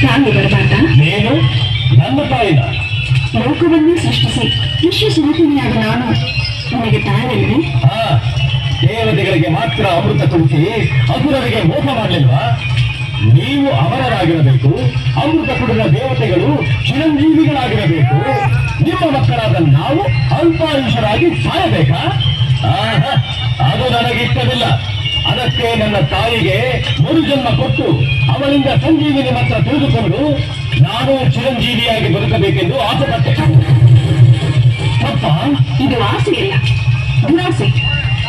ತಾಯಿ ಬರಬಾರ್ದ? ನೀನು ನನ್ನ ತಾಯಿನ ಲೋಕವನ್ನೇ ಸೃಷ್ಟಿಸಿ ವಿಶ್ವಸ್ವರೂಪಿಣಿಯಾದ ನಾನು ನಿನಗೆ ತಾಯಿಯಲ್ವೇ? ದೇವತೆಗಳಿಗೆ ಮಾತ್ರ ಅಮೃತ ಕುಡಿಸಿ ಅಸುರರಿಗೆ ಮೋಸ ಮಾಡಲಿಲ್ವಾ? ನೀವು ಅಮರರಾಗಿರಬೇಕು, ಅಮೃತ ಕುಡಿದ ದೇವತೆಗಳು ಚಿರಂಜೀವಿಗಳಾಗಿರಬೇಕು. ನಿಮ್ಮ ಮಕ್ಕಳಾದ ನಾವು ಅಲ್ಪಾಯುಷರಾಗಿ ಸಾಯಬೇಕಾ? ಅದು ನನಗಿಷ್ಟವಿಲ್ಲ. ಅದಕ್ಕೆ ನನ್ನ ತಾಯಿಗೆ ಮರುಜನ್ಮ ಕೊಟ್ಟು ಅವಳಿಂದ ಸಂಜೀವಿನಿ ಮಾತ್ರ ತಿಳಿದುಕೊಂಡು ನಾನು ಚಿರಂಜೀವಿಯಾಗಿ ಬದುಕಬೇಕೆಂದು ಆಸೆಪಟ್ಟೆ. ತಪ್ಪ? ಇದು ಆಸೆಯಲ್ಲ, ದುರಾಸೆ.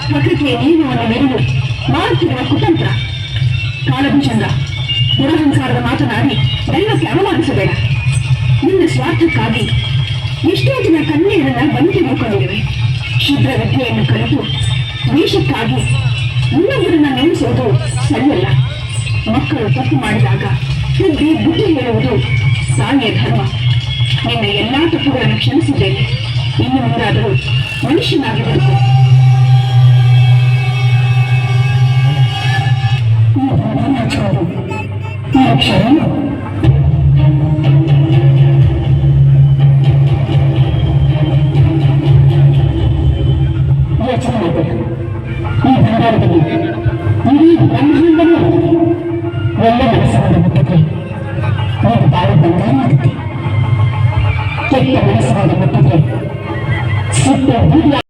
ಪ್ರಕೃತಿಯ ನಿಯಮವನ್ನು ಮೆರೆದು ಮಾಡುತ್ತಿರುವ ಕುತಂತ್ರ. ಕಾಳಭುಜಂಗ, ದುರಹಂಕಾರದ ಮಾತನಾಡಿ ದೈವಕ್ಕೆ ಅವಮಾನಿಸಬೇಡ. ನಿನ್ನ ಸ್ವಾರ್ಥಕ್ಕಾಗಿ ಎಷ್ಟೋ ದಿನ ಕನ್ಯೆಯರನ್ನ ಬಲಿ ತೆಗೆದುಕೊಂಡಿರುವೆ. ಶುದ್ಧ ವಿದ್ಯೆಯನ್ನು ಕಲಿತು ವೇಷಕ್ಕಾಗಿ ಇನ್ನೊಬ್ಬರನ್ನ ನೇಮಿಸುವುದು ಸರಿಯಲ್ಲ. ಮಕ್ಕಳು ತಪ್ಪು ಮಾಡಿದಾಗ ತಿದ್ದಿ ಬುದ್ಧಿ ಹೇಳುವುದು ಸಾನ್ಯ ಧರ್ಮ. ನಿನ್ನ ಎಲ್ಲಾ ತಪ್ಪುಗಳನ್ನು ಕ್ಷಮಿಸಿದ್ದೇನೆ. ಇನ್ನು ಮುಂದಾದರೂ ಮನುಷ್ಯನಾಗಿ ಬರುತ್ತದೆ.